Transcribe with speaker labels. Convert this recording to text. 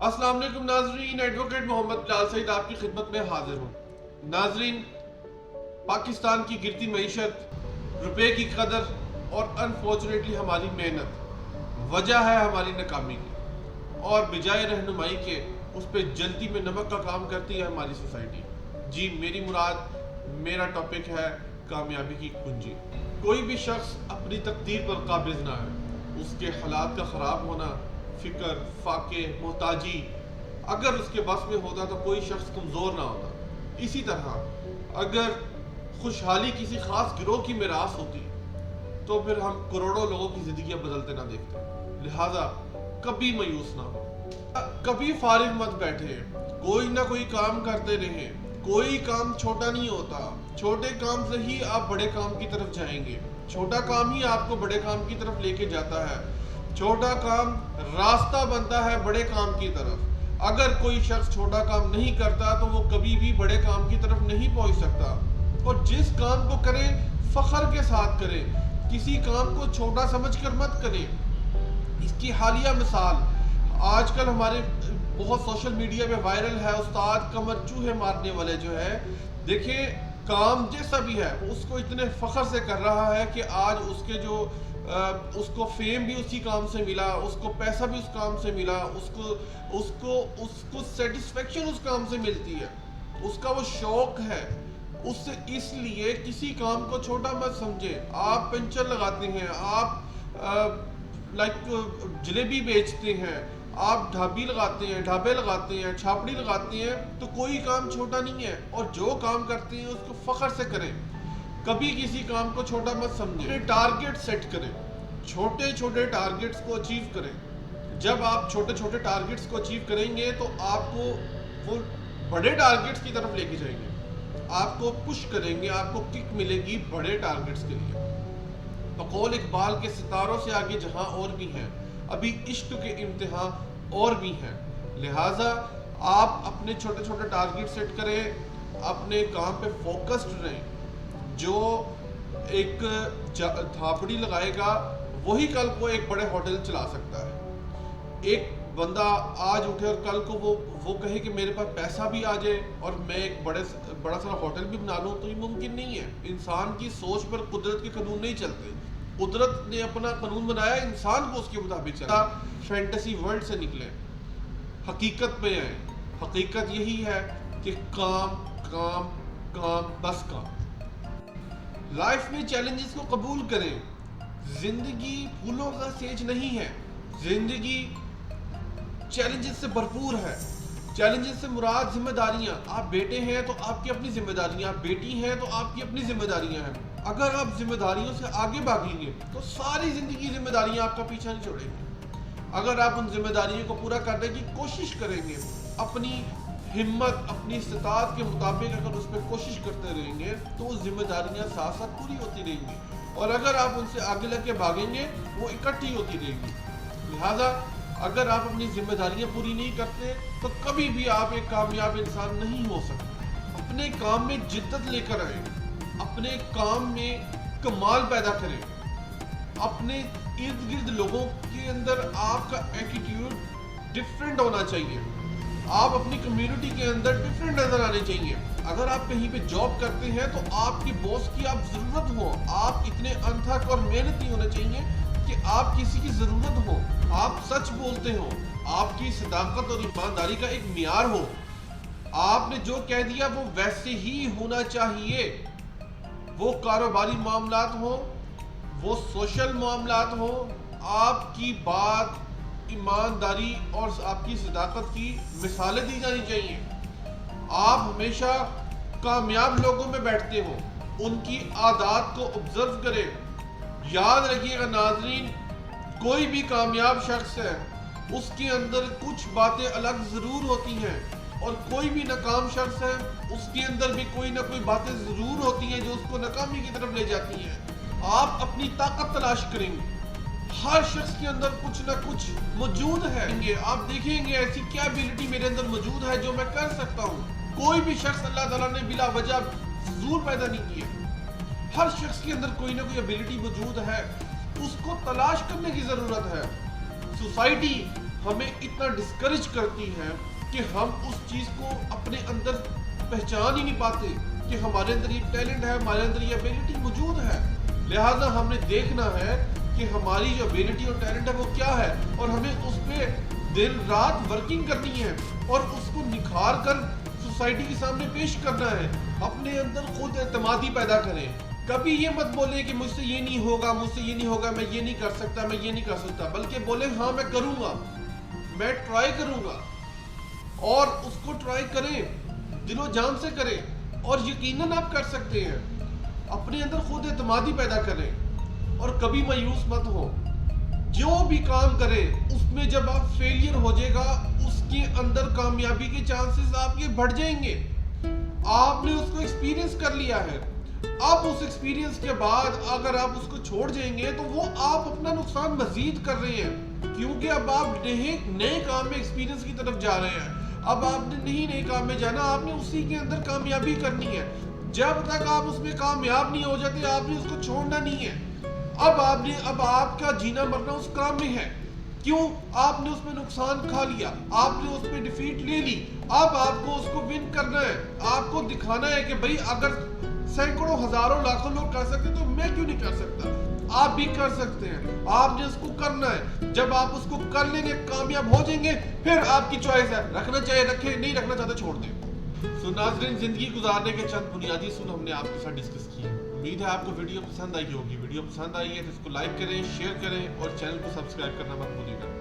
Speaker 1: अस्सलाम वालेकुम नाजरीन, एडवोकेट मोहम्मद बिलाल सईद आपकी खिदमत में हाजिर हूँ। नाजरीन, पाकिस्तान की गिरती मईशत, रुपए की कदर और अनफॉर्चुनेटली हमारी मेहनत वजह है हमारी नाकामी की, और बजाय रहनुमाई के उस पर जल्दी में नमक का काम करती है हमारी सोसाइटी। जी, मेरी मुराद, मेरा टॉपिक है कामयाबी की कुंजी। कोई भी शख्स अपनी तकदीर पर काबिज ना है। उसके हालात का ख़राब होना, फिक्र, फाके, मोहताजी अगर उसके बस में होता तो कोई शख्स कमज़ोर ना होता। इसी तरह अगर खुशहाली किसी खास गिरोह की मिरास होती तो फिर हम करोड़ों लोगों की ज़िंदगियां बदलते ना देखते। लिहाजा कभी मायूस ना हो, कभी फारिग मत बैठे, कोई ना कोई काम करते रहे। कोई काम छोटा नहीं होता, छोटे काम से ही आप बड़े काम की तरफ जाएंगे। छोटा काम ही आपको बड़े काम की तरफ लेके जाता है। छोटा काम रास्ता बनता है बड़े काम की तरफ। अगर कोई शख्स छोटा काम नहीं करता तो वो कभी भी बड़े काम की तरफ नहीं पहुंच सकता। और जिस काम को करे फख्र के साथ करे, किसी काम को छोटा समझकर मत करे। इसकी हालिया मिसाल आजकल हमारे बहुत सोशल मीडिया पे वायरल है, उस्ताद कमर चूहे मारने वाले जो है। देखिए, काम जैसा भी है उसको इतने फख्र से कर रहा है कि आज उसके जो उसको फेम भी उसी काम से मिला, उसको पैसा भी उस काम से मिला, उसको उसको उसको सेटिस्फेक्शन उस काम से मिलती है, उसका वो शौक है उससे। इसलिए किसी काम को छोटा मत समझे। आप पंचर लगाते हैं, आप जलेबी बेचते हैं, आप ढाबी लगाते हैं, ढाबे लगाते हैं, छापड़ी लगाते हैं, तो कोई काम छोटा नहीं है। और जो काम करते हैं उसको फख्र से करें, कभी किसी काम को छोटा मत समझें। टारगेट सेट करें, छोटे छोटे टारगेट्स को अचीव करें। जब आप छोटे छोटे टारगेट्स को अचीव करेंगे तो आपको वो बड़े टारगेट्स की तरफ लेके जाएंगे, आपको पुश करेंगे, आपको किक मिलेगी बड़े टारगेट्स के लिए। बकौल इकबाल के सितारों से आगे जहां और भी हैं, अभी इश्क के इम्तिहान और भी हैं। लिहाजा आप अपने छोटे छोटे टारगेट सेट करें, अपने काम पे फोकस्ड रहें। जो एक थापड़ी लगाएगा वही कल को एक बड़े होटल चला सकता है। एक बंदा आज उठे और कल को वो कहे कि मेरे पास पैसा भी आ जाए और मैं एक बड़ा सारा होटल भी बना लूँ, तो ये मुमकिन नहीं है। इंसान की सोच पर कुदरत के कानून नहीं चलते। कुदरत ने अपना कानून बनाया, इंसान को उसके मुताबिक चला। फैंटेसी वर्ल्ड से निकले, हकीकत पे आए। हकीकत यही है कि काम काम काम, बस काम। लाइफ में चैलेंजेस को कबूल करें। जिंदगी फूलों का सेज नहीं है, जिंदगी चैलेंजेस से भरपूर है। चैलेंजेस से मुराद जिम्मेदारियां। आप बेटे हैं तो आपकी अपनी जिम्मेदारियां, आप बेटी हैं तो आपकी अपनी जिम्मेदारियां हैं। अगर आप जिम्मेदारियों से आगे भागेंगे तो सारी जिंदगी जिम्मेदारियां आपका पीछा नहीं छोड़ेंगी। अगर आप उन जिम्मेदारियों को पूरा करने की कोशिश करेंगे, अपनी हिम्मत, अपनी इस्तात के मुताबिक अगर उस पर कोशिश करते रहेंगे तो वो जिम्मेदारियां साथ साथ पूरी होती रहेंगी। और अगर आप उनसे आगे लग के भागेंगे वो इकट्ठी होती रहेंगी। लिहाजा अगर आप अपनी जिम्मेदारियां पूरी नहीं करते तो कभी भी आप एक कामयाब इंसान नहीं हो सकते। अपने काम में जिद्दत लेकर आए, अपने काम में कमाल पैदा करें। अपने इर्द गिर्द लोगों के अंदर आपका एटीट्यूड डिफरेंट होना चाहिए। आप अपनी कम्युनिटी के अंदर डिफरेंट नजर आने चाहिए। अगर आप कहीं पे जॉब करते हैं तो आपकी बॉस की आप जरूरत हो। आप इतने अनथक और मेहनती होने चाहिए कि आप किसी की जरूरत हो, आप सच बोलते हो, आपकी सदाकत और ईमानदारी का एक मियार हो। आपने जो कह दिया वो वैसे ही होना चाहिए। वो कारोबारी मामलात हो, वो सोशल मामलात हो, आपकी बात ईमानदारी और आपकी सदाकत की मिसालें दी जानी चाहिए। आप हमेशा कामयाब लोगों में बैठते हो, उनकी आदत को ऑब्जर्व करें। याद रखिएगा नाजरीन, कोई भी कामयाब शख्स है उसके अंदर कुछ बातें अलग जरूर होती हैं, और कोई भी नाकाम शख्स है उसके अंदर भी कोई ना कोई बातें जरूर होती हैं जो उसको नाकामी की तरफ ले जाती हैं। आप अपनी ताकत तलाश करेंगे, हर शख्स के अंदर कुछ ना कुछ मौजूद है। आप देखेंगे ऐसी क्या एबिलिटी मेरे अंदर मौजूद है जो मैं कर सकता हूँ। कोई भी शख्स अल्लाह ताला ने बिला वजह फजूल पैदा नहीं किया। हर शख्स के अंदर कोई ना कोई एबिलिटी मौजूद है, उसको तलाश करने की जरूरत है। सोसाइटी ہمیں اتنا ڈسکریج کرتی ہے کہ ہم اس چیز کو اپنے اندر پہچان ہی نہیں پاتے کہ ہمارے اندر یہ ٹیلنٹ ہے, ہمارے اندر یہ ابیلٹی موجود ہے. لہٰذا ہم نے دیکھنا ہے کہ ہماری جو ابیلٹی اور ٹیلنٹ ہے وہ کیا ہے, اور ہمیں اس پہ دن رات ورکنگ کرنی ہے اور اس کو نکھار کر سوسائٹی کے سامنے پیش کرنا ہے. اپنے اندر خود اعتمادی پیدا کریں. کبھی یہ مت بولیں کہ مجھ سے یہ نہیں ہوگا, مجھ سے یہ نہیں ہوگا, میں یہ نہیں کر سکتا, میں یہ نہیں کر سکتا, بلکہ بولیں ہاں میں کروں گا, میں ٹرائی کروں گا. اور اس کو ٹرائی کریں, دل و جان سے کریں, اور یقیناً آپ کر سکتے ہیں. اپنے اندر خود اعتمادی پیدا کریں اور کبھی مایوس مت ہو. جو بھی کام کریں اس میں جب آپ فیلئر ہو جائے گا, اس کے اندر کامیابی کے چانسز آپ کے بڑھ جائیں گے. آپ نے اس کو ایکسپیرینس کر لیا ہے. اب اس ایکسپیرینس کے بعد اگر آپ اس کو چھوڑ جائیں گے تو وہ آپ اپنا نقصان مزید کر رہے ہیں, کیونکہ اب آپ نئے کام میں ایکسپیرینس کی طرف جا رہے ہیں. اب آپ نے نہیں نئے کام میں جانا, آپ نے اسی کے اندر کامیابی کرنی ہے. جب تک آپ اس میں کامیاب نہیں ہو جاتے آپ نے اس کو چھوڑنا نہیں ہے. اب آپ کا جینا مرنا اس کام میں ہے. کیوں؟ آپ نے اس میں نقصان کھا لیا, آپ نے اس پہ ڈیفیٹ لے لی. اب آپ کو اس کو ون کرنا ہے, آپ کو دکھانا ہے کہ بھئی اگر سینکڑوں ہزاروں لاکھوں لوگ کر سکتے تو میں کیوں نہیں کر سکتا. آپ بھی کر سکتے ہیں, آپ نے اس کو کرنا ہے. جب آپ اس کو کر لیں گے, کامیاب ہو جائیں گے, پھر آپ کی چوائس ہے, رکھنا چاہیے رکھیں, نہیں رکھنا چاہتے چھوڑ دیں. سو ناظرین, زندگی گزارنے کے چند بنیادی اصول ہم نے آپ کے ساتھ ڈسکس کیے. امید ہے آپ کو ویڈیو پسند آئی ہوگی. ویڈیو پسند آئی ہے تو اس کو لائک کریں, شیئر کریں اور چینل کو سبسکرائب کرنا مت بھولیے گا.